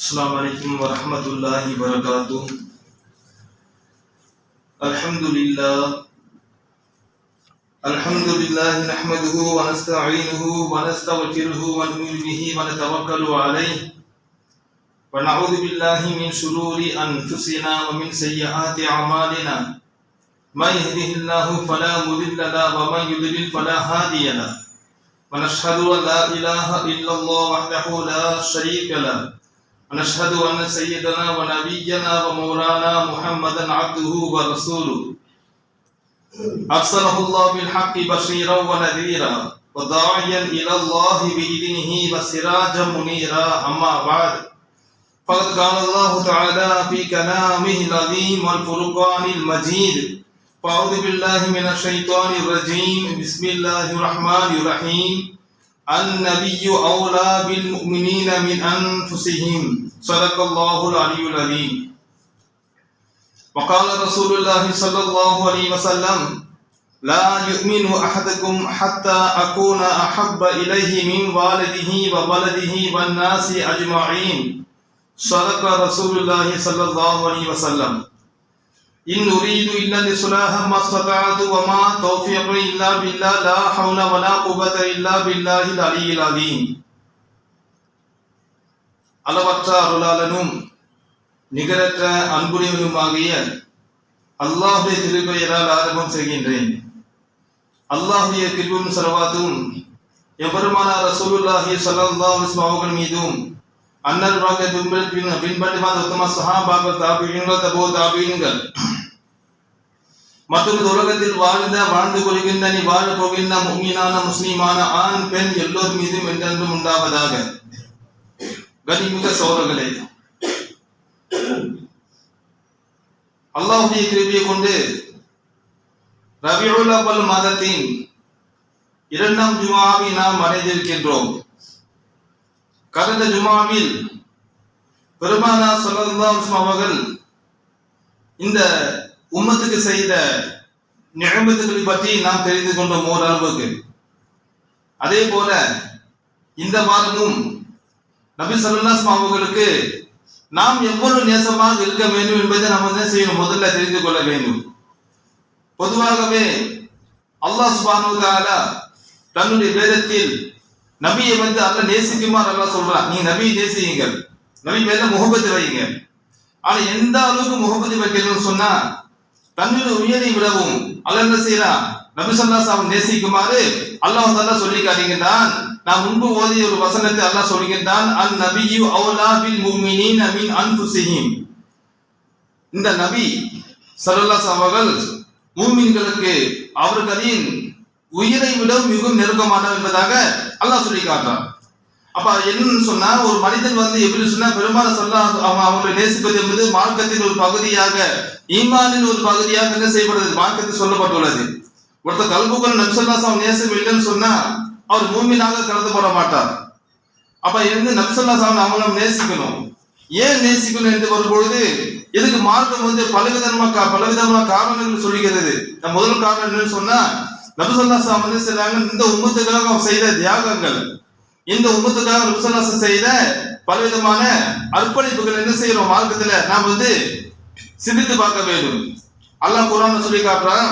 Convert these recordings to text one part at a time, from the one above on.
السلام عليكم ورحمة الله وبركاته. الحمد لله نحمده ونستعينه ونستغفره ونؤمن به ونتوكل عليه ونعوذ بالله من شرور أنفسنا ومن سيئات أعمالنا. من يهده الله فلا مضل له ومن يضلل فلا هادي له. ونشهد أن لا إله إلا الله وحده لا شريك له. ونشهد أن سيدنا ونبينا ومولانا محمدا عبده ورسوله أرسله الله بالحق بشيرا ونذيرا وداعيا إلى الله بإذنه وسراجا منيرا. أما بعد فقد قال الله تعالى في كلامه العظيم والفرقان المجيد: أعوذ بالله من الشيطان الرجيم. بسم الله الرحمن الرحيم. النبي أولى بالمؤمنين من أنفسهم. صدق الله العلي العظيم. وقال رسول الله صلى الله عليه وسلم: لا يؤمن أحدكم حتى أكون أحب إليه من والده وولده والناس أجمعين. صدق رسول الله صلى الله عليه وسلم. إن أريد إلا الإصلاح ما استطعت وما توفيقي إلا بالله لا حول ولا قوة إلا بالله العلي العظيم. அளவற்ற அருளாளனும் நிகரற்ற அன்புடையவனுமாகிய அல்லாஹ்வுடைய திருப்பெயரால் ஆரம்பம் செய்கின்றேன். அல்லாஹ்வுடைய கிருபையும் ஸலவாத்தும் எம்பெருமானார் ரசூலுல்லாஹி ஸல்லல்லாஹு அலைஹி வஸல்லம் அவர்கள் மீதும் அன்னல் வாக்கிய பின்பற்றி வந்த உத்தம சஹாபாக்கள், தாபீஈன்கள், தபூ தாபீஈன்கள் மற்றும் உலகத்தில் வாழ்ந்து கொள்கின்ற நீ வாழ போகின்ற முஃமினான முஸ்லிமான ஆண் பெண் எல்லோர் மீதும் என்றென்றும் உண்டாவதாக. கனிமிக்க சோழர்களே, அல்லாஹ்வுடைய கிருபையை கொண்டு ரபியுல் அவ்வல் மாதத்தின் 2ஆம் ஜுமாவை நாம் அடைந்திருக்கின்றோம். கடந்த ஜுமாவில் பெருமானார் ஸல்லல்லாஹு அலைஹி வஸல்லம் அவர்கள் இந்த உம்மத்துக்கு செய்த நிஅமத்துகளை பற்றி நாம் தெரிந்து கொண்டோம் ஓரளவுக்கு. அதே போல இந்த வாரமும் நபி ஸல்லல்லாஹு அலைஹி வஸல்லம் அவர்களுக்கு நாம் எவ்வளவு நேசமாக இருக்க வேண்டும் என்பதை நாம் என்ன செய்யணும், முதல்ல தெரிந்து கொள்ள வேண்டும். பொதுவாகவே அல்லாஹ் சுப்ஹானஹு வ தஆலா தன்னுடைய வேதத்தில் நபியை அல்லாஹ் நேசிக்குமாறு அல்லாஹ் சொல்றான், நீ நபியை நேசியுங்கள், நபி மேல முஹப்பத் வைங்க. ஆனா எந்த அளவுக்கு முஹப்பத் வைக்கணும்னு சொன்னா, தன்னுடைய உயிரை விடவும் அல்லாஹ் என்ன செய்யறான், நபி ஸல்லல்லாஹு அலைஹி வஸல்லம் நேசிக்குமாறு அல்லாஹ் தஆலா சொல்லி காட்டுகின்றான். நாம் முன்பு ஓதிய ஒரு வசனத்தை அல்லாஹ் சொல்கின்றான், அன் நபியு அவுலா பில் முஃமினீன மின் அன்ஃபுஸிஹிம். இந்த நபி ஸல்லல்லாஹு அலைஹி வஸல்லம் அவர்கள் மூமின்களுக்கு அவர்களின் உயிரை விட மிகவும் நெருக்கமானவர் என்பதாக அல்லாஹ் சொல்லி காட்டுறான். அப்ப என்னன்னு சொன்னா, ஒரு மனிதன் எப்படி சொன்னா, பெருமானார் ஸல்லல்லாஹு அலைஹி வஸல்லம் அவர்களை நேசிப்பது என்பது மார்க்கத்தின் ஒரு பகுதியாக, ஈமானின் ஒரு பகுதியாக என்ன செய்யப்படுது, மார்க்கத்தில் சொல்லப்பட்டுள்ளது. ஒருத்தர் கல்புக்குள் நபி ஸல்லல்லாஹு அலைஹி வஸல்லம் நேசம் இல்லைன்னு சொன்னா அவர் மூமினாக கருதப்பட மாட்டார். அப்ப நபி ஸல்லல்லாஹு அலைஹி வஸல்லம் அவங்களை நேசிக்கணும். ஏன் நேசிக்கணும் என்று வரும்பொழுது, இதுக்கு மார்க்கம் பலவிதமான காரணங்கள் சொல்லுகிறது. முதல் காரணம் என்னன்னு சொன்னா, நபி ஸல்லல்லாஹு அலைஹி வஸல்லம் செய்றாங்க, இந்த உம்மத்துக்காக செய்த தியாகங்கள், இந்த உம்மத்துக்காக நபி ஸல்லல்லாஹு அலைஹி வஸல்லம் செய்த பலவிதமான அர்ப்பணிப்புகள் என்ன செய்யறோம், மார்க்கத்துல நாம் சிந்தித்து பார்க்க வேண்டும். அல்லாஹ் குர்ஆன்ல சொல்லி காட்டுறான்.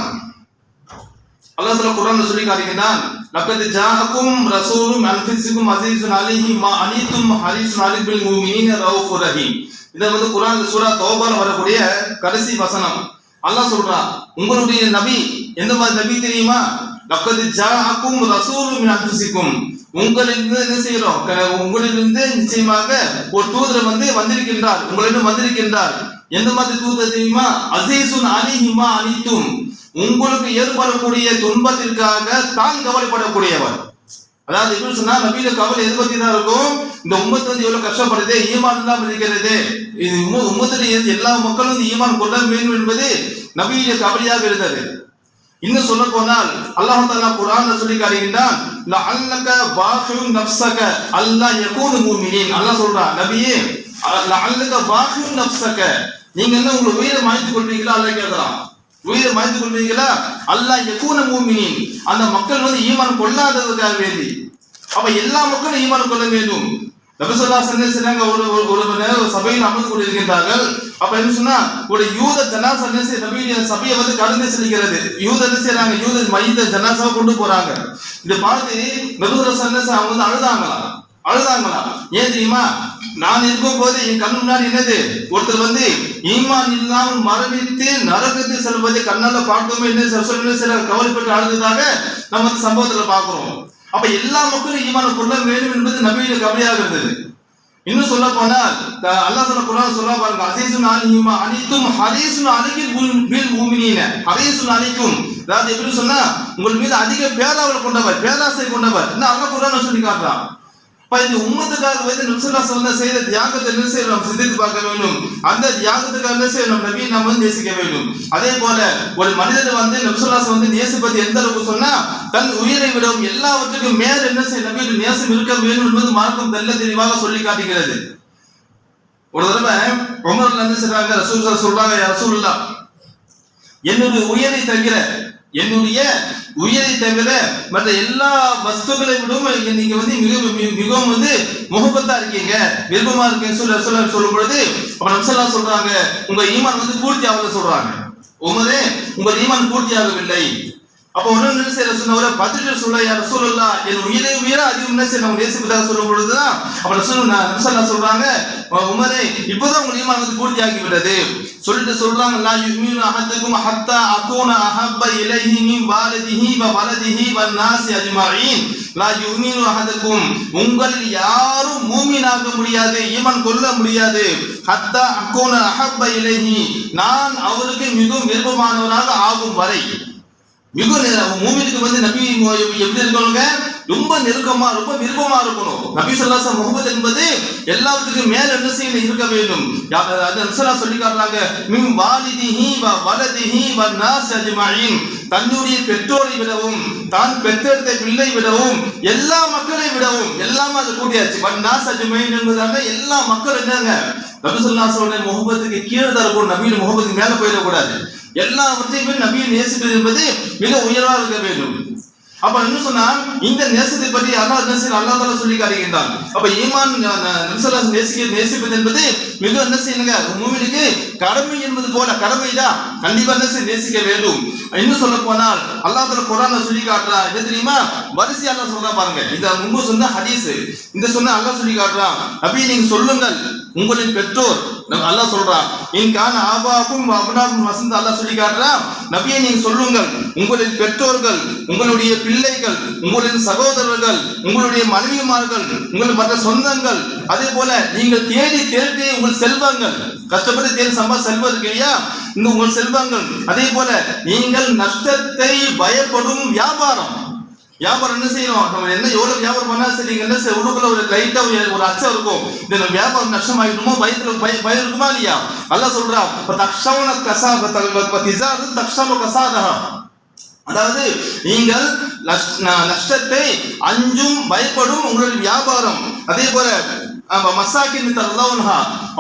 அல்லாஹ் தஆலா குர்ஆன்ல சொல்லி காட்டுகிறான், லக்கத் ஜாஅக்கும் ரசூலும் மின் அன்ஃபுசிக்கும் அஸீஸுன் அலைஹி மா அனீதும் ஹரீஸுன் அலைக்கும் பில் முஃமினீன ரவுஃபுர் ரஹீம். இது குர்ஆன்ல சூரா தௌபால வரக்கூடிய கடைசி வசனம். அல்லாஹ் சொல்றான், உங்களுடைய நபி எந்த மாதிரி நபி தெரியுமா, லக்கத் ஜாஅக்கும் ரசூலும் மின் அன்ஃபுசிக்கும், உங்களிலிருந்து என்ன செய்யறோம், உங்களிலிருந்து நிச்சயமாக ஒரு தூதர் வந்திருக்கின்றார், உங்களிடம் வந்திருக்கின்றார். எந்த மாதிரி தூதர் தெரியுமா, அஸீஸுன் அலைஹி மா அனீதும், உங்களுக்கு ஏற்படக்கூடிய துன்பத்திற்காக தான் கவலைப்படக்கூடியவர். அதாவது எப்படி சொன்னா, நபியில கவலை எது பத்தி தான் இருக்கும், இந்த உம்மத்து எவ்வளவு கஷ்டப்படுது, ஈமான் இல்லாம இருக்கிறது, உம்மத்துல எல்லா மக்களும் ஈமான் கொள்ள வேண்டும் என்பது நபியில கவலையாக இருந்தது. இன்னும் சொல்ல போனால் அல்லாஹ் தஆலா குர்ஆன்ல சொல்லி காட்டுகின்றான், லஅல்லக பாஹிஉன் நஃப்ஸக அல்லா யகூனு முஃமினீன். அல்லாஹ் சொல்றான், நபியே லஅல்லக பாஹிஉன் நஃப்ஸக, நீங்க என்ன உங்க உயிரை மாய்த்துக் கொள்வீங்களா, அல்லாஹ் கேக்குறான். உயிரை மாய்த்துக் கொள்வீங்களா, அல்லா யகூன முஃமினீன், அந்த மக்கள் ஈமான் கொள்ளாததுக்காக வேண்டி. அப்ப எல்லா மக்களும் ஈமான் கொள்ள வேண்டும். நபி ஸல்லல்லாஹு அலைஹி வஸல்லம் ஒரு சபையில் அமர்ந்து கொண்டிருக்கின்றார்கள். அப்ப என்ன சொன்னா, ஒரு யூத ஜனாசா நபியுடைய சபையை வந்து கடந்து செல்கிறது. யூத என்ன செய்யறாங்க, யூத மையத்தை ஜனாசாவை கொண்டு போறாங்க. இதை பார்த்து நபி ஸல்லல்லாஹு அலைஹி வஸல்லம் அவங்க வந்து அழுதாங்களா. ஏன் தெரியுமா, நான் இருக்கும் போது என் கண் முன்னாடி என்னது, ஒருத்தர் வந்து ஈமான் இல்லாமல் மரணித்து நரகத்தில் செல்வதை கண்ணால பார்த்தோமே என்ன சில கவலைப்பட்டு அழுததாக நம்ம அந்த சம்பவத்துல பாக்குறோம். அப்ப எல்லா மக்களும் ஈமான கொள்ள வேண்டும் என்பது நபியுடைய கவலையாக இருந்தது. இன்னும் சொல்ல போனால் அல்லாஹ் சொல்ல குர்ஆன் சொல்ல பாருங்க, ஹரீசுன் அலைஹிம் அனித்தும் ஹரீசுன் அலைஹில் பில் முஃமினீன ஹரீசுன் அலைக்கும். அதாவது எப்படி சொன்னா, உங்கள் மீது அதிக பேராவல் கொண்டவர், பேராசை கொண்டவர். இன்னும் அல்லாஹ் குர்ஆன்ல சொல்லி காட்டுறான். இந்த உம்மத்துக்காக வந்து நபி ஸல்லல்லாஹு அலைஹி வஸல்லம் செய்த தியாகத்தை என்ன செய்யணும், நாம் சிந்தித்து பார்க்க வேண்டும். அந்த தியாகத்துக்காக என்ன செய்யணும், நபியை நாம் வந்து நேசிக்க வேண்டும். அதே போல ஒரு மனிதன் வந்து நபி ஸல்லல்லாஹு அலைஹி வஸல்லம் வந்து நேசிப்பது எந்த அளவுக்கு சொன்னா, தன் உயிரை விடவும் எல்லாவற்றுக்கும் மேல் என்ன செய்ய நபியுடைய நேசம் இருக்க வேண்டும் என்பது மார்க்கம் தெல்ல தெளிவாக சொல்லி காட்டுகிறது. ஒரு தடவை உமர் என்ன செய்றாங்க, ரசூலுல்லாஹ் சொல்றாங்க, யா ரசூலுல்லாஹ், என்னுடைய உயிரை தவிர மற்ற எல்லா வஸ்துக்களை விடவும் நீங்க வந்து மிகவும் வந்து முகப்பத்தா இருக்கீங்க, விருப்பமா இருக்கீங்க சொல்லும் பொழுது அப்ப நபி ஸல்லல்லாஹு அலைஹி வஸல்லம் சொல்றாங்க, உங்க ஈமான் வந்து பூர்த்தி ஆகல சொல்றாங்க. உமரே, உங்கள் ஈமான் பூர்த்தி ஆகவில்லை. அப்ப ஒன்னு சொன்ன பதில் சொல்ல, யா ரசூலுல்லாஹ், என் உயிரை அதிகம் நம்ம நேசிப்பதாக சொல்லும் பொழுதுதான் அப்ப நபி ஸல்லல்லாஹு அலைஹி வஸல்லம் சொல்றாங்க, உமரே, இப்பதான் உங்க ஈமான் வந்து பூர்த்தி ஆகிவிட்டது சொல்லிட்டு சொல்றாங்க, லா யுமினு அஹதுக்கும் ஹத்தா அகூன அஹப்ப இலைஹி மின் வாலிதிஹி வ வலதிஹி வன் நாஸி அஜ்மஈன். லா யுமினு அஹதுக்கும், உங்களில் யாரும் மூமினாக முடியாது, ஈமான் கொள்ள முடியாது, ஹத்தா அகூன அஹப்ப இலைஹி, நான் அவருக்கு மிகவும் விருப்பமானவராக ஆகும் வரை. மூமினுக்கு வந்து நபி எப்படி இருக்கணுங்க, ரொம்ப நெருக்கமா ரொம்ப விருப்பமா இருக்கணும். நபி ஸல்லல்லாஹு அலைஹி வஸல்லம் முஹப்பத் என்பது எல்லாத்துக்கும் மேல என்ன செய்ய இருக்க வேண்டும். அது சொல்லி காட்டுறாங்க, மின் வாலிதிஹி வ வலதிஹி வ நாஸ் அஜ்மஈன், தன்னுடைய பெற்றோரை விடவும் தான் பெற்றெடுத்த பிள்ளை விடவும் எல்லா மக்களை விடவும் எல்லாமே அது கூட்டியாச்சு. வ நாஸ் அஜ்மஈன் என்பதால எல்லா மக்கள் என்னங்க, நபி ஸல்லல்லாஹு அலைஹி வஸல்லம் முஹப்பத்துக்கு கீழே தான் இருக்கணும், நபியின் முஹப்பத்துக்கு மேல போயிடக்கூடாது. எல்லாவற்றையுமே நபியை நேசிப்பது என்பது மிக உயர்வாக இருக்க வேண்டும். அப்ப என்ன சொன்னா, இந்த நேசத்தை பற்றி அல்லாஹ் தாலா சொல்லி காட்டுகின்றான். அப்ப ஈமான் நபி ஸல்லல்லாஹு அலைஹி வஸல்லம் நேசிப்பது என்பது மிக என்ன செய்யுங்க, மூமினுக்கு கடமை என்பது போல கடமைதான், கண்டிப்பா நேசிக்க வேண்டும். இன்னும் சொல்ல போனால் அல்லாஹ் தாலா குர்ஆன்ல சொல்லி காட்டுறான், என்ன தெரியுமா, வரிசை அல்லாஹ் சொல்றா பாருங்க. இத முன்பு சொன்ன ஹதீஸ், இந்த சொன்ன அல்லாஹ் சொல்லி காட்டுறான், நபி நீங்க சொல்லுங்கள், உங்களின் பெற்றோர், அல்லாஹ் சொல்றான், இன் கான ஆபாக்கும் வ அப்னாக்கும் வஸந்த, அல்லாஹ் சொல்லி காட்டுறான், நபியே நீங்க சொல்லுங்கள், உங்களின் பெற்றோர்கள், உங்களுடைய பிள்ளைகள், உங்களின் சகோதரர்கள், உங்களுடைய மனைவிமார்கள், உங்கள் மற்ற சொந்தங்கள், அதே போல நீங்கள் தேடி உங்கள் செல்வங்கள், கஷ்டப்பட்டு தேடி செல்வம் இருக்கு இல்லையா, இந்த உங்கள் செல்வங்கள், அதே போல நீங்கள் நஷ்டத்தை பயப்படும் வியாபாரம் என்ன செய்யணும், நம்ம என்ன எவ்வளவு வியாபாரம் பண்ணா சரி, என்ன உடம்புல ஒரு லைட்டா ஒரு அச்சம் இருக்கும், இந்த வியாபாரம் நஷ்டம் ஆகிடுமோ, பயம் இருக்குமா இல்லையா. அல்லாஹ் சொல்றா, தக்ஷவன கசாதா, அதாவது நீங்கள் நஷ்டத்தை அஞ்சும் பயப்படும் உங்களுடைய வியாபாரம். அதே போல மசாக்கின் தர்லவுன்ஹா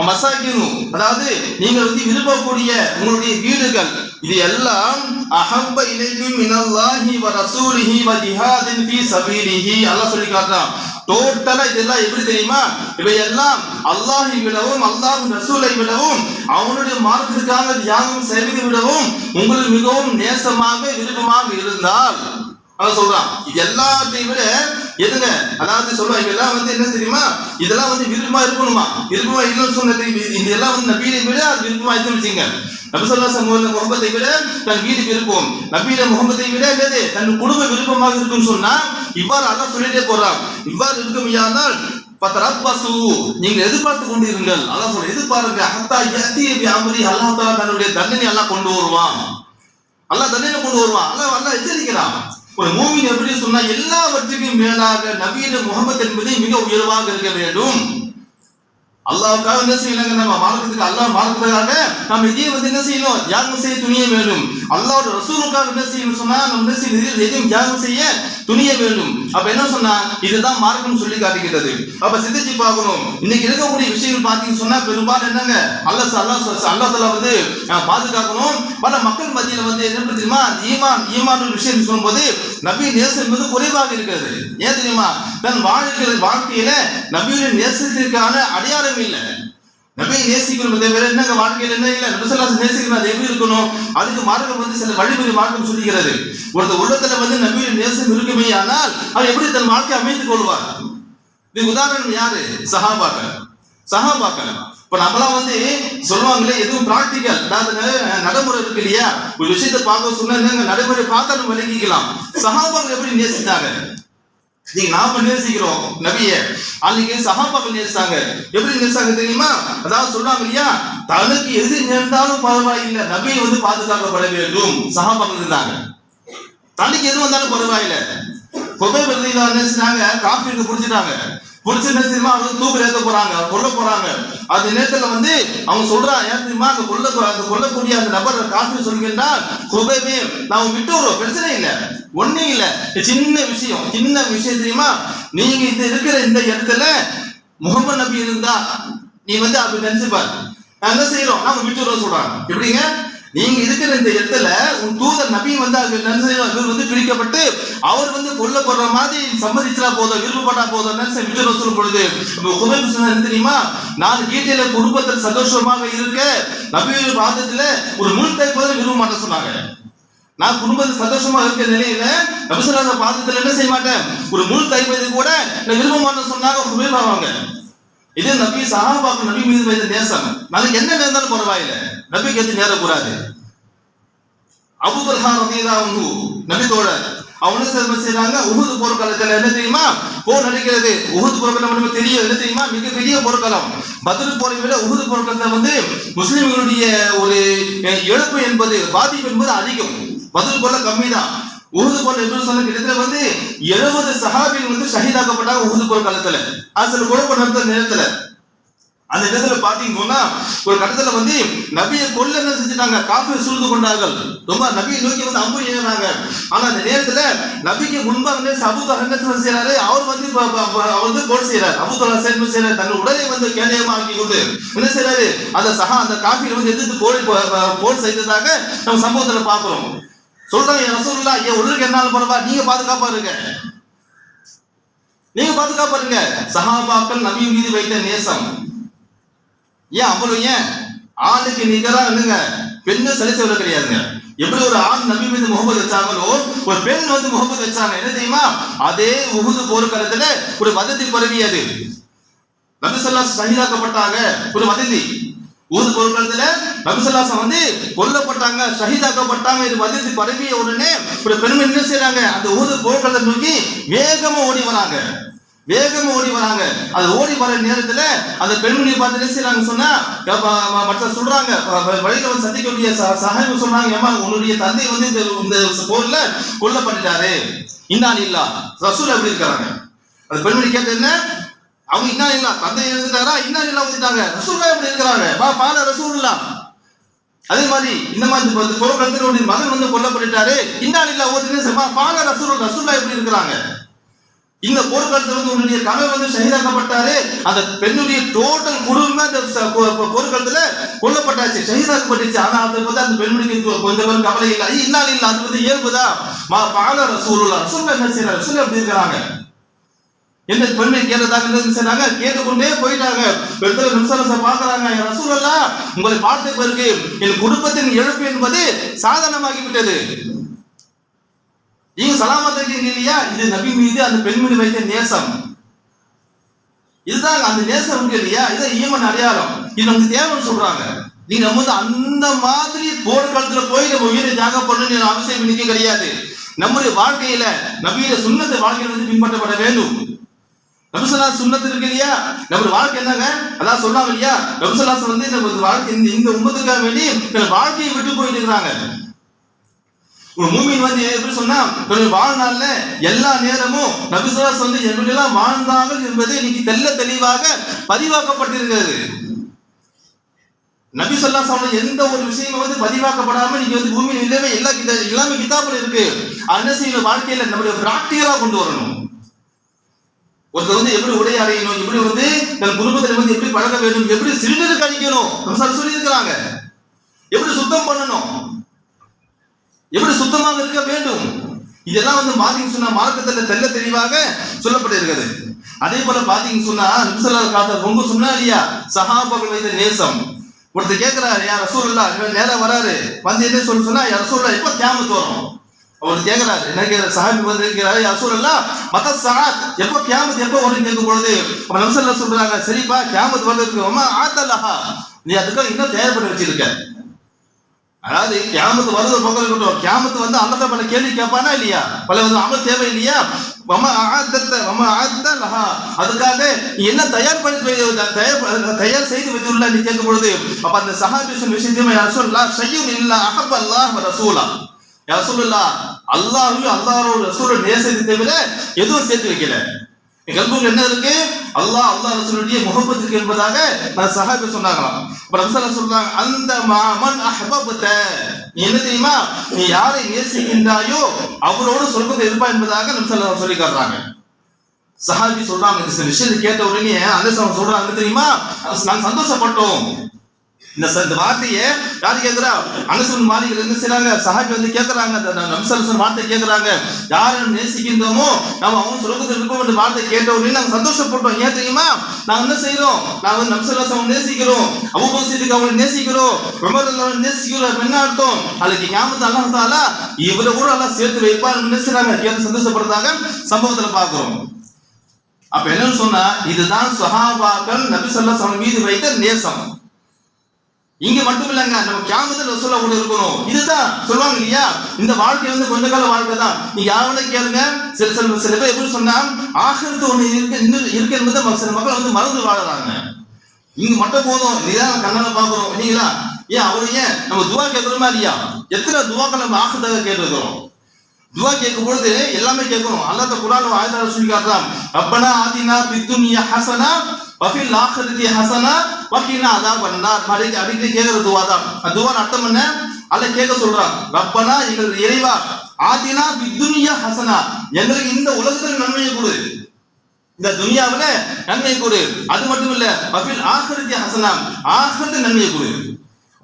மசாக்கினு, அதாவது நீங்கள் வந்து விரும்பக்கூடிய உங்களுடைய வீடுகள், இது எல்லாம் அஹப்ப இலைக்கும் மினல்லாஹி வ ரசூலிஹி வ ஜிஹாதின் ஃபீ ஸபீலிஹி, அல்லாஹ் சொல்லி காட்டுறான். டோட்டலா இதெல்லாம் எப்படி தெரியுமா, இவையெல்லாம் அல்லாஹை விடவும் அல்லாஹ் ரசூலை விடவும் அவனுடைய மார்க்கத்துக்காக தியாகம் செய்வதை விடவும் உங்களுக்கு மிகவும் நேசமாக விருப்பமாக இருந்தால், அதான் சொல்றான், இது எல்லாத்தையும் விட எதுங்க, அதாவது சொல்லுவாங்க இதெல்லாம் வந்து என்ன தெரியுமா, இதெல்லாம் வந்து விருப்பமா இருக்கணுமா, விருப்பமா இல்லைன்னு சொன்னது, இதெல்லாம் வந்து நபியை விட அது விருப்பமா இருக்குன்னு வச்சுங்க. நபி ஸல்லல்லாஹு அலைஹி வஸல்லம் முஹப்பத்தை விட தன் வீடு விருப்பம், நபியில முஹப்பத்தை விட என்னது தன் குடும்ப விருப்பமாக இருக்குன்னு சொன்னா, இவ்வாறு அல்லாஹ் சொல்லிட்டே போறான். இவ்வாறு இருக்குமையானால் பதரப்பசு, நீங்க எதிர்பார்த்து கொண்டு இருங்கள். அல்லாஹ் சொல்ற எதிர்பாருங்க, ஹத்தா யதி பி அம்ரி, அல்லாஹ் தஆலா தன்னுடைய தண்டனை அல்லாஹ் கொண்டு வருவான், அல்லாஹ் எச்சரிக்கிறான். ஒரு மூமின் எப்படி சொன்னா, எல்லாவற்றுக்கும் மேலாக நபியில முஹம்மத் என்பது மிக உயர்வாக இருக்க வேண்டும். அல்லாஹ்வுக்காக என்ன செய்யலாங்க, நம்ம மார்க்கத்துக்கு அல்லாஹ் மார்க்கத்துக்காக நம்ம இதையும் என்ன செய்யணும், தியாகம் செய்ய துணிய வேண்டும். அல்லாஹ்வோட ரசூலுக்காக என்ன செய்யணும் சொன்னா நம்ம என்ன செய்யணும், எதையும் தியாகம் செய்ய துணிய வேண்டும். அப்ப என்ன சொன்னா இதுதான் மார்க்கம் சொல்லி காட்டுகிறது. அப்ப சிந்திச்சு பார்க்கணும். இன்னைக்கு இருக்கக்கூடிய விஷயங்கள் பார்த்தீங்கன்னு சொன்னா பெரும்பாலும் என்னங்க, அல்லாஹ் பாதுகாக்கணும். பல மக்கள் மத்தியில என்ன தெரியுமா, ஈமான் விஷயம் சொல்லும்போது நபி நேசம் என்பது குறைவாக இருக்கிறது. ஏன் தெரியுமா, தன் வாழ்க்கையில நபியுடைய நேசத்திற்கான அடையாளம் இல்லை. நபியை நேசிக்கணும் வேற என்னங்க வாழ்க்கையில் என்ன இல்லை. நபி ஸல்லல்லாஹு அலைஹி வஸல்லம் நேசிக்கணும், அது எப்படி இருக்கணும், அதுக்கு மார்க்கம் சில வழிமுறை மார்க்கம் சொல்லுகிறது. ஒருத்தர் உள்ளத்துல நபியுடைய நேசம் இருக்குமே ஆனால் அவர் எப்படி தன் வாழ்க்கையை அமைத்துக் கொள்வார். இது உதாரணம் யாரு, சஹாபாக்கள். இப்ப நம்மளாம் சொல்லுவாங்களே எதுவும் பிராக்டிக்கல், நடைமுறை இருக்கு இல்லையா, ஒரு விஷயத்தை பார்க்க சொன்னா நடைமுறை பார்த்தா நம்ம விளங்கிக்கலாம். சஹாபாக்கள் எப்படி நேசித்தாங்க, நீங்க நாம நேசிக்கிறோம் நபியை, அன்னைக்கு சஹாபாக்கள் நேசித்தாங்க. எப்படி நேசித்தாங்க தெரியுமா, அதாவது சொல்றாங்க இல்லையா, தனக்கு எது நேர்ந்தாலும் பரவாயில்லை, நபியை பாதுகாக்கப்பட வேண்டும். சஹாபாக்கள் இருந்தாங்க, தனக்கு எது வந்தாலும் பரவாயில்லை. கொபைப் ரலியல்லாஹு நேசித்தாங்க, காஃபிருக்கு பிடிச்சிட்டாங்க. புடிச்ச நேரமா அவங்க தூக்கில் ஏற்ற போறாங்க, கொல்ல போறாங்க. அந்த நேரத்துல அவங்க சொல்றாங்க, ஏன் தெரியுமா, அந்த கொல்லக்கூடிய அந்த நபர் காஃபிர் சொல்கின்றான், கொபைபே நான் விட்டு வருவோம், பிரச்சனை இல்லை, ஒன்னும் இல்லை, சின்ன விஷயம் தெரியுமா, நீங்க இருக்கிற இந்த இடத்துல முகமது நபி இருந்தா நீ அப்படி நினைச்சுப்பாரு, நான் என்ன செய்யறோம், நாங்க விட்டு வர சொல்றாங்க. எப்படிங்க, நீங்க இருக்கிற இந்த இடத்துல உன் தூதர் நபி பிடிக்கப்பட்டு அவர் கொல்லப்படுற மாதிரி சம்மதிச்சா போதும், விருப்பப்பட்டா போதும் விட்டு சொல்லும் பொழுது தெரியுமா, நான் வீட்டில குடும்பத்தில் சந்தோஷமாக இருக்க நபியுடைய பாதத்துல ஒரு முள் தைப்பதை விரும்ப மாட்டேன் சொன்னாங்க. நான் குடும்பத்தில் சந்தோஷமா இருக்க நிலையில நபி ஸல்லல்லாஹு அலைஹி பாதத்துல என்ன செய்ய மாட்டேன், ஒரு முள் தைப்பதை கூட நான் விரும்ப மாட்டேன்னு சொன்னாங்க. குபைபாவாங்க. இது நபி சஹாபாக்கள் நபி மீது வைத்த நேசம். நாளைக்கு என்ன நேர்ந்தாலும் பரவாயில்லை, நபிக்கு எது நேரக்கூடாது. அபூ தல்ஹா ரலியல்லாஹு அன்ஹு நபி தோழர், அவங்க செய்யறாங்க, உஹுது போர்க்களத்துல என்ன தெரியுமா போர் நடக்கிறது. உஹுது போர்க்களம் நமக்கு தெரியும், என்ன தெரியுமா, மிகப்பெரிய போர்க்களம். பத்ர் போரை விட உஹுது போர்க்களத்துல முஸ்லிம்களுடைய ஒரு இழப்பு என்பது, பாதிப்பு என்பது அதிகம். பத்ர் போர்ல கம்மி தான். உஹுது போர் எப்படி சொன்ன கிட்டத்தட்ட 70 சஹாபிகள் ஷஹீதாக்கப்பட்டாங்க உஹுது போர் காலத்துல. அது சில குழப்பம் நடந்த நேரத்துல அந்த இடத்துல பாத்தீங்கன்னா ஒரு கட்டத்துல நபியை கொல்ல என்ன செஞ்சுட்டாங்க, காஃபிர் சூழ்ந்து கொண்டார்கள். ரொம்ப நபியை நோக்கி அம்பு ஏறினாங்க. ஆனா அந்த நேரத்துல நபிக்கு முன்பாக அபூ தல்ஹா என்ன செய்யறாரு, அவர் போர் செய்யறாரு. அபூ தல்ஹா செய்யறாரு, தன் உடலை கேடயமா ஆக்கி கொண்டு என்ன செய்யறாரு, அந்த காஃபிர் எதிர்த்து போர் செய்ததாக நம்ம சம்பவத்துல பாக்குறோம். சொல்றாங்க, ரசூலுல்லாஹ் ஏன் உள்ளுக்கு என்னாலும் பரவாயில்ல, நீங்க பாதுகாப்பா இருங்க. சஹாபாக்கள் நபி மீது வைத்த நேசம் ஏன் அவ்வளவு, ஏன் ஆணுக்கு நிகரா என்னங்க பெண்ணு சலிச்சவர்கள் கிடையாதுங்க. எப்படி ஒரு ஆண் நபி மீது முகமது வச்சாங்களோ ஒரு பெண் முகமது வச்சாங்க. என்ன தெரியுமா, அதே உஹுது போர்க்களத்துல ஒரு வதந்தி பரவியது. நபி ஸல்லல்லாஹு அலைஹி ஷஹீதாக்கப்பட்டாங்க, ஒரு வதந்தி. உஹுது போர்க்களத்துல நபி ஸல்லல்லாஹு அலைஹி கொல்லப்பட்டாங்க, ஷஹீதாக்கப்பட்டாங்க. இது வதந்தி பரவிய உடனே ஒரு பெண்மணி என்ன செய்றாங்க, அந்த உஹுது போர்க்களத்தை நோக்கி வேகமா ஓடி வராங்க. அது ஓடி வர நேரத்துல அந்த பெண்மணியை பார்த்து என்ன செய்யறாங்க சொன்னா, மற்ற சொல்றாங்க, வழியில சந்திக்கக்கூடிய சஹாபி சொல்றாங்க, ஏமா உன்னுடைய தந்தை இந்த போர்ல கொல்லப்பட்டுட்டாரு, இன்னா லில்லாஹ். ரசூல் எப்படி இருக்காங்க, அந்த பெண்மணி கேட்ட என்ன, அவங்க இன்னா லில்லாஹ் தந்தை இருந்துட்டாரா, இன்னா லில்லாஹ் வந்துட்டாங்க. ரசூலுல்லாஹ் எப்படி இருக்கிறாங்க, பால ரசூலுல்லாஹ். அதே மாதிரி இந்த மாதிரி போர்க்களத்துல மகன் கொல்லப்பட்டுட்டாரு, இன்னா லில்லாஹ் ஓதுன்னு பால ரசூலுல்லாஹ் எப்படி இருக்கிறாங்க. இந்த போர்க்களத்தில் உன்னுடைய கணவர் ஷஹீதாக்கப்பட்டாரு, அந்த பெண்ணுடைய டோட்டல் குடும்பமே அந்த போர்க்களத்துல கொல்லப்பட்டாச்சு, ஷஹீதாக்கப்பட்டுச்சு. ஆனா அந்த பெண்மணிக்கு கொஞ்சம் கவலை இல்லை, இன்னால் இல்லை, அது இயல்புதான். பால ரசூலுல்லாஹ் என்ன செய்யறாங்க, ரசூல் எப்படி இருக்கிறாங்க என்ன பெண்மணி கேட்டதாக என்ன செய்றாங்க, கேட்டுக்கொண்டே போயிட்டாங்க. பாக்குறாங்க, ரசூலுல்லாஹ் உங்களை பார்த்த பிறகு என் குடும்பத்தின் இழப்பு என்பது சாதாரணமாகிவிட்டது, நீங்க சலாமத் இருக்கீங்க இல்லையா. இது நபி மீது அந்த பெண்மணி வைத்த நேசம். இதுதான் அந்த நேசம் இருக்கு இல்லையா, இதான் ஈமான் அடையாளம். இது நமக்கு தேவைன்னு சொல்றாங்க. நீங்க அந்த மாதிரி போர்க்களத்துல போய் நம்ம உயிரை தியாகம் பண்ணணும்னு அவசியம் இன்னைக்கு கிடையாது. நம்முடைய வாழ்க்கையில நபியோட சுன்னத்தை வாழ்க்கையில பின்பற்றப்பட வேண்டும். நபி ஸல்லல்லாஹு சுன்னத்து இருக்கு இல்லையா, நம்முடைய வாழ்க்கை என்னங்க, அதான் சொன்னாங்க இல்லையா, நபி ஸல்லல்லாஹு நம்ம வாழ்க்கை இந்த உம்மத்துக்காக வேண்டி வாழ்க்கையை விட்டு போயிட்டு இருக்கிறாங்க. ஒரு மூமின் வந்து எப்படி சொன்னா வாழ்நாள்ல எல்லா நேரமும் நபி ஸல்லல்லாஹு அலைஹி வஸல்லம் வந்து எப்படியெல்லாம் வாழ்ந்தார்கள் என்பது இன்னைக்கு தெளிவாக பதிவாக்கப்பட்டிருக்கிறது. நபி ஸல்லல்லாஹு அலைஹி வஸல்லம் எந்த ஒரு விஷயமும் வந்து பதிவாக்கப்படாம நீங்க வந்து பூமியில் இல்லவே எல்லாமே கிதாபுல இருக்கு. என்ன செய்யணும், வாழ்க்கையில நம்மளுடைய பிராக்டிகலா கொண்டு வரணும். ஒருத்தர் வந்து எப்படி உடை அறையணும், எப்படி வந்து தன் குடும்பத்தில் வந்து எப்படி பழக வேண்டும், எப்படி சிறுநீர் கழிக்கணும் சொல்லி இருக்கிறாங்க, எப்படி சுத்தம் பண்ணணும், எப்படி சுத்தமாக இருக்க வேண்டும், இதெல்லாம் வந்து பாத்தீங்க சொன்னா மார்க்கத்துல தெளிவாக சொல்லப்பட்டிருக்கிறது. அதே போல பாத்தீங்க சொன்னா நபி ஸல்லல்லாஹு அலைஹி வஸல்லம் ரொம்ப சொன்னா இல்லையா சஹாபாக்கள் மீது நேசம். ஒருத்தர் கேட்கிறாரு, யா ரசூலுல்லாஹ், நேரா வராரு, வந்து என்ன சொன்னா யா ரசூலுல்லாஹ் எப்ப கியாமத் வரும்? அவர் கேட்கிறாரு, என்ன கேட்கிற சஹாபி வந்து கேட்கிறாரு, யா ரசூலுல்லாஹ் மத்த ஸாஅத், எப்ப கியாமத் எப்ப வரும் கேட்கும் பொழுது நபி ஸல்லல்லாஹு அலைஹி வஸல்லம் சொல்றாங்க, சரிப்பா கியாமத் வரதுக்கு வமா ஆதலஹா, நீ அதுக்கு இன்னும் தயார்படுத்தி வச்சிருக்க. அதாவது கியாமத்து வருது பக்கம் இருக்கட்டும், கியாமத்து வந்து அல்லாஹ் பல கேள்வி கேட்பானா இல்லையா, பல வந்து அமல் தேவை இல்லையா, அதுக்காக என்ன தயார் செய்து வைத்துள்ள நீ கேட்கும் பொழுது அப்ப அந்த சஹாபி சொன்ன விஷயத்தையும் அல்லாஹ்வையும் அல்லாஹ்வோட ரசூலை நேசத்தை தவிர எதுவும் சேர்த்து வைக்கல. கல்புக்கு என்ன இருக்கு, அல்லாஹ் ரசூலுடைய முஹப்பத் இருக்கு என்பதாக சஹாபி சொன்னாங்களாம். அப்ப நபி ஸல்லல்லாஹு அலைஹி வஸல்லம் சொல்றாங்க, அந்த மன் அஹ்பப்த, நீ என்ன தெரியுமா, நீ யாரை நேசிக்கின்றாயோ அவரோடு சொர்க்கத்தில் இருப்பாய் என்பதாக நபி ஸல்லல்லாஹு அலைஹி வஸல்லம் சொல்லி காட்டுறாங்க. சஹாபி சொல்றாங்க, இந்த விஷயத்தை கேட்ட உடனே அல்லாஹ் சொல்றாங்க, என்ன தெரியுமா, நாங்க சந்தோஷப்பட்டோம். இந்த வார்த்தையை யாரு கேட்கிறா, அனஸ் பின் மாலிக் என்ன செய்றாங்க, சஹாபி வந்து கேட்கறாங்க, நபி ஸல்லல்லாஹு அலைஹி வஸல்லம் வார்த்தை கேட்கறாங்க, யாரை நேசிக்கின்றோமோ நாம அவங்க சொர்க்கத்தில் இருப்போம் என்ற வார்த்தை கேட்ட உடனே நாங்க சந்தோஷப்பட்டோம். ஏன் தெரியுமா, நாங்க என்ன செய்யறோம், நாங்க நபி ஸல்லல்லாஹு அலைஹி வஸல்லம் நேசிக்கிறோம், அபூபக்கர் சித்திக் அவங்களை நேசிக்கிறோம், உமர் ரலியல்லாஹு அன்ஹு நேசிக்கிறோம். என்ன அர்த்தம், அதுக்கு கியாமத் அல்லாஹ் தஆலா இவரை கூட அல்லாஹ் சேர்த்து வைப்பார் நினைச்சாங்க, கேட்டு சந்தோஷப்படுறதாக சம்பவத்துல பார்க்கிறோம். அப்ப என்னன்னு சொன்னா, இதுதான் சஹாபாக்கள் நபி ஸல்லல்லாஹு அலைஹி வஸல்லம் மீது வைத்த நேசம். இங்க மட்டும் இல்லங்க, நம்ம கியாமத்துல ரசூலா கூட இருக்கணும். இதுதான் சொல்லுவாங்க இல்லையா, இந்த வாழ்க்கை வந்து கொஞ்ச கால வாழ்க்கை தான். நீங்க யாருன்னு கேளுங்க, சில பேர் எப்படி சொன்னா ஆகிரத்து ஒண்ணு இருக்கு என்பதை சில மக்கள் வந்து மறந்து வாழறாங்க. இங்க மட்டும் போதும், நீதான் கண்ணால பாக்குறோம் இல்லைங்களா, ஏன் அவரு ஏன் நம்ம துவா கேட்கிறோமா இல்லையா, எத்தனை துவாக்கள் நம்ம ஆகிரத்தாக கேட்டிருக்கிறோம். துவா கேட்கும் பொழுது எல்லாமே கேட்கணும். அல்லாஹ் குர்ஆன்ல ஆயத்தால சொல்லி காட்டுறான், ரப்பனா ஆதினா ஃபித்துன்யா ஹஸனா வஃபில் ஆখিরাতি ஹஸனா வகினா அஸாபன்னார். அடிக்கடி கேட்கிற துவா தான். அந்த துவா அர்த்தம் என்ன, அல்லாஹ் கேட்க சொல்றான், ரப்பனா எங்கள் இறைவா, ஆதினா ஃபித்துன்யா ஹஸனா, எங்களுக்கு இந்த உலகத்துல நன்மையை கொடு, இந்த துனியாவுல நன்மையை கொடு. அது மட்டும் இல்ல, வஃபில் ஆখিরাতি ஹஸனா, ஆகிரத்து நன்மையை கொடு.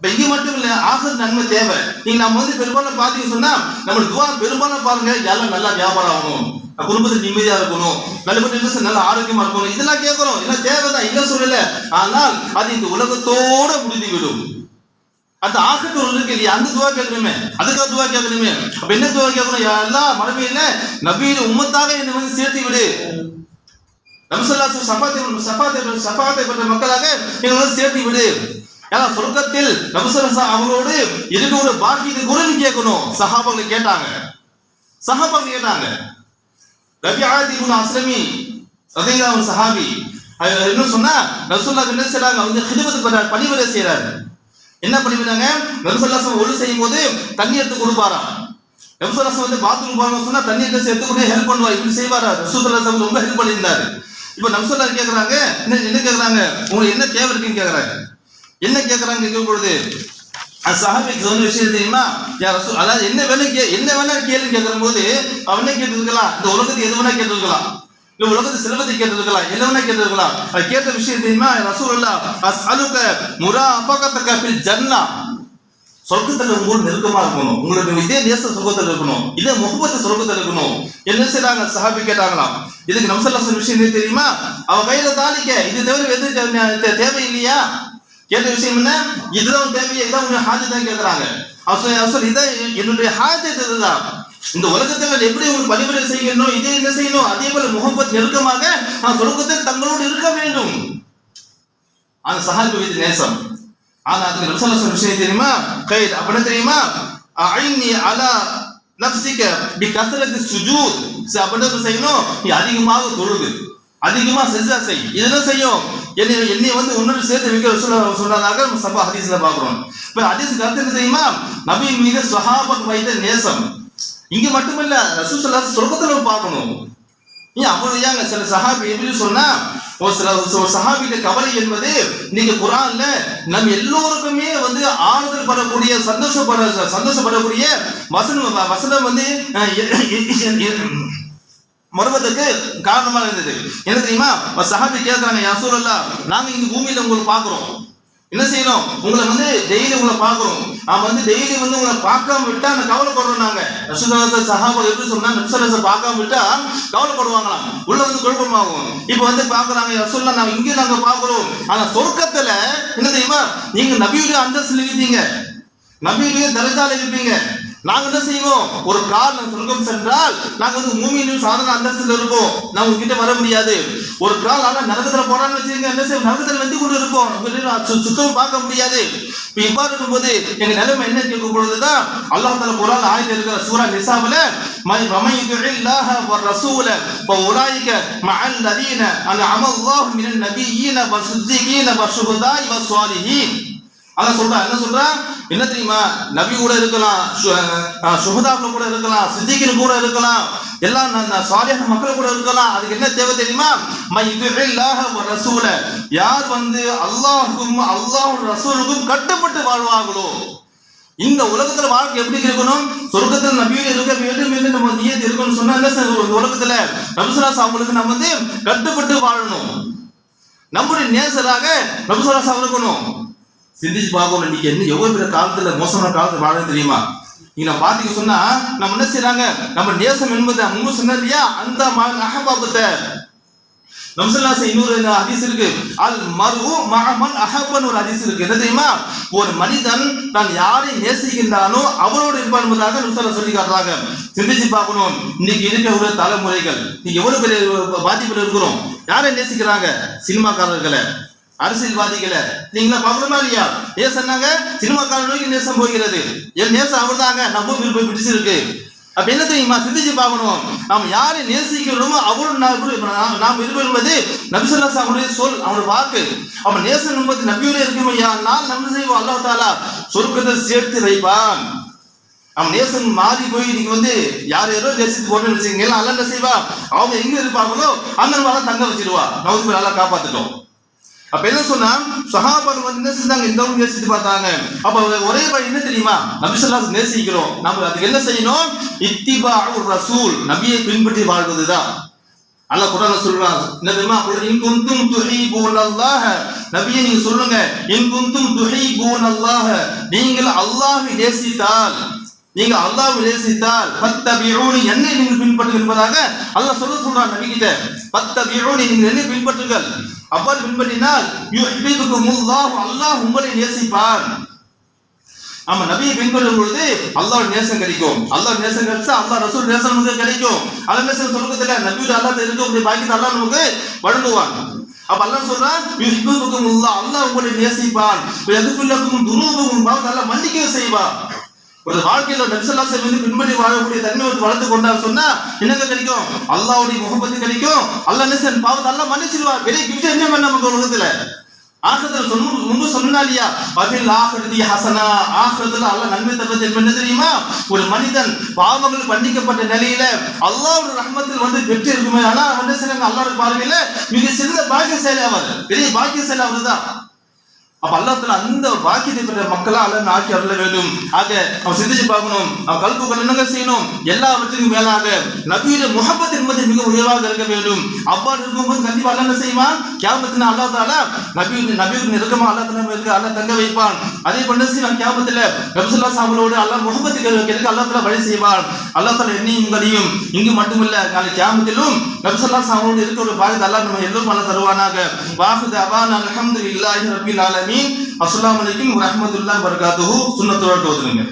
இங்க மட்டும் இல்ல, ஆகிரத்து நன்மை தேவை. நீங்க நம்ம வந்து பெரும்பாலும் பாத்தீங்க சொன்னா நம்ம துவா பெரும்பாலும் பாருங்க, எல்லாம் நல்லா வியாபாரம் ஆகணும், குடும்பத்துக்கு நிம்மதியா இருக்கணும், நல்லபடியா நல்ல ஆரோக்கியமா இருக்கணும், இதெல்லாம் கேட்கிறோம், இதெல்லாம் தேவைதான், இல்ல சொல்லல. ஆனால் அது இந்த உலகத்தோட முடிந்துவிடும். அந்த ஆகிரத்து ஒன்று இருக்கு இல்லையா, அந்த துவா கேட்கணுமே, அதுக்காக துவா கேட்கணுமே. அப்ப என்ன துவா கேட்கணும், எல்லாம் மறுமையில நபியின் உம்மத்தாக என்னை வந்து சேர்த்து விடு, நபி ஸல்லல்லாஹு அலைஹி வஸல்லம் ஷஃபாத்தை பெற்ற மக்களாக என்னை வந்து சேர்த்து விடு. ஏன்னா சொர்க்கத்தில் நபி ஸல்லல்லாஹு அலைஹி வஸல்லம் அவரோடு இருக்க ஒரு பாக்கியத்தை கூட கேட்கணும். சஹாபாக்கள் கேட்டாங்க. ரபிஆ இப்னு அஸ்லமி ரலியல்லாஹு அன்ஹு சஹாபி என்ன சொன்னா, ரசூலுல்லாஹ் என்ன செய்றாங்க, வந்து ஹிதமத் பணிவிடை செய்றாரு. என்ன பணிவிடாங்க, நபி ஸல்லல்லாஹு அலைஹி வஸல்லம் ஒளி செய்யும் போது தண்ணி எடுத்து கொடுப்பாராம். நபி ஸல்லல்லாஹு அலைஹி வஸல்லம் வந்து பாத்ரூம் போகணும்னு சொன்னா தண்ணி எடுத்து கூட ஹெல்ப் பண்ணுவார், இப்படி செய்வாரா. ரசூலுல்லாஹி ஸல்லல்லாஹு அலைஹி வஸல்லம் ரொம்ப ஹெல்ப் பண்ணியிருந்தாரு. இப்போ நபி ஸல்லல்லாஹு அலைஹி கேட்கறாங்க, என்ன கேட்கறாங்க, உங்களுக்கு என்ன தேவை இருக்குன்னு கேட்கறாங்க. என்ன கேட்கறாங்க கேட்கும் பொழுது சஹாபிக்கு சொன்ன விஷயம் தெரியுமா, யா ரசூல், அதாவது என்ன வேணா கேளுன்னு கேட்கிற போது அவன் என்ன கேட்டிருக்கலாம், இந்த உலகத்துக்கு எது வேணா கேட்டிருக்கலாம், இந்த உலகத்து செல்வத்தை கேட்டிருக்கலாம், என்ன வேணா கேட்டிருக்கலாம். அது கேட்ட விஷயம் தெரியுமா, ரசூலுல்லாஹ் அஸ்அலுக முராஃபகதக ஃபில் ஜன்னah, சொர்க்கத்துல உங்களோட நெருக்கமா இருக்கணும், உங்களுக்கு இதே நேச சொர்க்கத்துல இருக்கணும், இதே முஹப்பத் சொர்க்கத்துல இருக்கணும். என்ன செய்றாங்க, சஹாபி கேட்டாங்களாம். இதுக்கு நபி ஸல்லல்லாஹு அலைஹி வஸல்லம் விஷயம் என்ன தெரியுமா, அவ கையில தாலிக்க இது தவிர எது தேவை இல்லையா. கேட்ட விஷயம் என்ன, இதுதான் தேவையா, இதான் உங்க ஹாஜத்தான் கேட்கறாங்க. அவசரம் இதான் என்னுடைய ஹாஜத், இதுதான். இந்த உலகத்தில் எப்படி உங்களுக்கு பணிவிடை செய்யணும், இதே என்ன செய்யணும், அதே போல முஹப்பத் நெருக்கமாக நான் சொர்க்கத்தில் தங்களோடு இருக்க வேண்டும். அந்த சஹாபி மீது நேசம். ஆனா அதுக்கு நபி ஸல்லல்லாஹு அலைஹி வஸல்லம் விஷயம் தெரியுமா, கைத் அப்படி தெரியுமா, ஐனி அலா நஃப்ஸிக பி கஸரத்தி சுஜூத், அப்படி செய்யணும், நீ அதிகமாக தொழுது, அதிகமா சஜ்தா செய், இதெல்லாம் செய்யும், என்னை வந்து உன்னோடு சேர்த்து வைக்க சொன்னதாக சபா ஹதீஸ்ல பாக்குறோம். இப்ப ஹதீஸ் கருத்து என்ன தெரியுமா, நபி மீது சஹாபாக்கள் வைத்த நேசம். இங்க மட்டுமில்ல, ரசூல் ஸல்லல்லாஹு அலைஹி வஸல்லம் சொர்க்கத்துல பார்க்கணும். ஏன் அவ்வளவு ஏங்க சில சஹாபி எப்படி சொன்னா, ஒரு சஹாபியோட கவலை என்பது இன்னைக்கு குர்ஆன்ல நம்ம எல்லோருக்குமே வந்து ஆறுதல் படக்கூடிய சந்தோஷப்படக்கூடிய வசனம் வந்து மறுவதற்கு காரணமாக இருந்தது. என்ன தெரியுமா? சஹாபி கேட்கிறாங்க, யா ரசூலல்லாஹ், நாங்க இந்த பூமியில உங்களை பார்க்கிறோம், என்ன செய்யணும், உங்களை வந்து டெய்லி உங்களை பார்க்கிறோம், நாம வந்து டெய்லி வந்து உங்களை பார்க்காம விட்டா அந்த கவலைப்படுறோம். நாங்க ரசூலுல்லாஹி சஹாபா எப்படி சொன்னா, நபி ஸல்லல்லாஹு அலைஹி வஸல்லம் பார்க்காம விட்டா கவலைப்படுவாங்களாம், உள்ள வந்து குழப்பமாகும். இப்போ வந்து பார்க்கறாங்க, ரசூலுல்லாஹ் நாங்க இங்கே நாங்க பார்க்கிறோம், ஆனா சொர்க்கத்துல என்ன தெரியுமா, நீங்க நபியுடைய அந்தஸ்துல இருப்பீங்க, நபியுடைய தரஜால இருப்பீங்க. நாங்க என்ன செய்வோம், ஒரு கால் சொர்க்கம் சென்றால் நாங்க வந்து மூமியின் சாதாரண அந்தஸ்துல இருப்போம், நான் உங்ககிட்ட வர முடியாது. ஒரு கால் ஆனா நரகத்துல போறான்னு வச்சுக்கோங்க, என்ன செய்வோம், நரகத்துல வந்து கொண்டு இருப்போம், சுத்தம் பார்க்க முடியாது. இப்ப இவ்வாறு இருக்கும்போது எங்க நிலைமை என்ன கேட்கும் பொழுதுதான் அல்லாஹ் தஆலா குர்ஆன் ஆயத்தில் இருக்கிற சூரா நிசாவுல மமையுல்லாஹ வர்ரசூல ஃபஉலாயிக மஅல் லதீன அன்அம அல்லாஹு மினன் நபிய்யீன வஸ்ஸிதீகீன வஷ்ஷுஹதாஇ வஸ்ஸாலிஹீன். அல்லாஹ் சொல்றா, என்ன சொல்றா, என்ன தெரியுமா, நபி கூட இருக்கலாம், சுஹதாக்கள் கூட இருக்கலாம், சித்திகின் கூட இருக்கலாம், எல்லாம் சாலிஹான மக்கள் கூட இருக்கலாம். அதுக்கு என்ன தேவை தெரியுமா, மையுல்லாஹ வர்ரசூல, யார் வந்து அல்லாஹ்வுக்கும் அல்லாஹ்வுடைய ரசூலுக்கும் கட்டுப்பட்டு வாழ்வாங்களோ. இந்த உலகத்துல வாழ்க்கை எப்படி இருக்கணும், சொர்க்கத்துல நபியோட இருக்க வேண்டும் என்று நம்ம நியத் இருக்கணும்னு சொன்னா, இந்த உலகத்துல நபி ஸல்லல்லாஹு அலைஹி வஸல்லம் நம்ம வந்து கட்டுப்பட்டு வாழணும், நம்முடைய நேசராக நபி ஸல்லல்லாஹு அலைஹி வஸல்லம் இருக்கணும். சிந்திச்சு பார்க்கணும், இன்னைக்கு என்ன எவ்வளவு பெரிய காலத்துல மோசமான காலத்துல வாழணும் தெரியுமா. நீங்க பாத்தீங்க சொன்னா நம்ம என்ன செய்யறாங்க, நம்ம நேசம் என்பது முன்பு சொன்ன இல்லையா, அந்த அஹபாபத்தை நபி ஸல்லல்லாஹு அலைஹி வஸல்லம் இன்னொரு ஹதீஸ் இருக்கு, அல் மர்உ மஅ மன் அஹப்பன் ஒரு ஹதீஸ் இருக்கு. என்ன தெரியுமா, ஒரு மனிதன் தான் யாரை நேசிக்கின்றானோ அவரோடு இருப்பான் என்பதாக நபி ஸல்லல்லாஹு அலைஹி வஸல்லம் சொல்லி காட்டுறாங்க. சிந்திச்சு பார்க்கணும், இன்னைக்கு இருக்கிற தலைமுறைகள் நீங்க எவ்வளவு பெரிய பாதிப்புல இருக்கிறோம். யாரை நேசிக்கிறாங்க, சினிமாக்காரர்களை, அரசியல்வாதிகளை. நீங்களா பார்க்கணுமா இல்லையா, ஏன் சொன்னாங்க, சினிமாக்காரர் நோக்கி நேசம் போகிறது, என் நேசம் அவர் தாங்க, நம்ம போய் பிடிச்சிருக்கு. அப்ப என்ன தெரியுமா, சிந்திச்சு பார்க்கணும், நாம் யாரை நேசிக்கிறோமோ அவரோடு நாம் இருப்போம் என்பது நபி ஸல்லல்லாஹு அலைஹி வஸல்லம் சொல், அவனுடைய வாக்கு. அப்ப நேசம் என்பது நபியோட இருக்குமே, நான் நம்ம செய்வோம், அல்லாஹ் தஆலா சொர்க்கத்தை சேர்த்து வைப்பான். அவன் நேசம் மாறி போய் நீங்க வந்து யார் யாரோ நேசித்து போட்டு வச்சுக்கீங்க, அல்ல என்ன செய்வா, அவங்க எங்க இருப்பாங்களோ அந்த வாழ தங்க வச்சிருவா. நமக்கு நல்லா காப்பாத்துட்டோம். அப்ப என்ன சொன்னா, சஹாபாக்கள் வந்து என்ன செஞ்சாங்க, இந்த நேசித்து பார்த்தாங்க. அப்ப ஒரே வழி என்ன தெரியுமா, நபி ஸல்லல்லாஹு அலைஹி வஸல்லம் நேசிக்கிறோம், நம்ம அதுக்கு என்ன செய்யணும், இத்திபாஉர் ரசூல், நபியை பின்பற்றி வாழ்வதுதான். அல்லாஹ் குர்ஆன்ல சொல்றான், என்ன தெரியுமா, இன் குன்தும் துஹிபூனல்லாஹ, நபியே நீங்க சொல்லுங்க, இன் குன்தும் துஹிபூனல்லாஹ, நீங்கள் அல்லாஹ்வை நேசித்தால், நீங்க அல்லாஹ்வை நேசித்தால் ஃபத்தபிஊனி, என்னை நீங்கள் பின்பற்றுங்கள் என்பதாக அல்லாஹ் சொல்றான் நபி கிட்ட. ஃபத்தபிஊனி, நீங்கள் என்னை பின்பற்றுங்கள். அவ்வாறு பின்பற்றினால் யுஹிப்புகுமுல்லாஹ், அல்லாஹ் உங்களை நேசிப்பார். ஆமா, நபியை பின்பற்றும் பொழுது அல்லாஹ் நேசம் கிடைக்கும். அல்லாஹ் நேசம் கிடைச்சா அல்லாஹ் ரசூல் நேசம் நமக்கு கிடைக்கும். அல்லாஹ் நேசம் சொல்றதுல நபியோட அல்லாஹ் இருக்கக்கூடிய பாக்கியத்தை அல்லாஹ் நமக்கு வழங்குவான். அப்ப அல்லாஹ் சொல்றான், யுஹிப்புகுமுல்லாஹ், அல்லாஹ் உங்களை நேசிப்பான். யக்ஃபிர் லக்கும் துனூபக்கும், அல்லாஹ் மன்னிக்க செய்வான். ஒரு வாழ்க்கையில நபி ஸல்லல்லாஹு அலைஹி வஸல்லம் பின்பற்றி வாழக்கூடிய தன்மை வளர்த்து கொண்டார் சொன்னா என்னங்க கிடைக்கும், அல்லாஹ்வுடைய முஹப்பத் கிடைக்கும். அல்லாஹ் நேசன் பாவத்தை அல்லாஹ் மன்னிச்சிடுவார். பெரிய கிஃப்ட் என்ன பண்ண நமக்கு உலகத்துல. ஆகிரத்துல முன்பு சொன்னா இல்லையா, வஃபில் ஆகிரதி ஹஸனா, ஆகிரத்துல அல்லாஹ் நன்மை தருவது என்ன தெரியுமா, ஒரு மனிதன் பாவங்கள் மன்னிக்கப்பட்ட நிலையில அல்லாஹ்வுடைய ரஹ்மத்தில் வந்து பெற்று இருக்குமே, ஆனா வந்து சிலங்க அல்லாஹ்வுடைய பார்வையில மிக சிறந்த பாக்கியசாலி அவர், பெரிய பாக்கியசாலி அவர்தான். அப்ப அல்லாஹ் தஆலா அந்த பாக்கியத்தை பெற்ற மக்களா அல்லாஹ் ஆக்கி அருள வேண்டும். ஆக அவன் சிந்திச்சு பார்க்கணும், அவன் கல்புகள் என்னங்க செய்யணும், எல்லாவற்றுக்கும் மேலாக நபியுடைய முஹப்பத் என்பது மிக உயர்வாக இருக்க வேண்டும். அவ்வாறு இருக்கும்போது கண்டிப்பா அல்லாஹ் என்ன செய்வான், கியாமத்தில் அல்லாஹ் தஆலா நபியுடைய நெருக்கமா அல்லாஹ் தஆலா இருக்க அல்லாஹ் தங்க வைப்பான். அதே போல செய்வான், கியாமத்தில் நபி ஸல்லல்லாஹு அலைஹி வஸல்லம் அல்லாஹ் முஹப்பத் கிடைக்க அல்லாஹ் தஆலா வழி செய்வான். அல்லாஹ் தஆலா என்னையும் உங்களையும் இங்கு மட்டுமல்ல நாளை கியாமத்திலும் நபி ஸல்லல்லாஹு அலைஹி வஸல்லம் இருக்கிற ஒரு பாக்கியத்தை அல்லாஹ் நம்ம எல்லோரும் அல்லாஹ் தருவானாக. வாஹித அவானா அல்ஹம்துலில்லாஹி ரப்பில் ஆலமீன். அஸ்ஸலாமு அலைக்கும் வரஹ்மத்துல்லாஹி வபரகாத்துஹு. சுன்னத்தோட ஓதுங்க.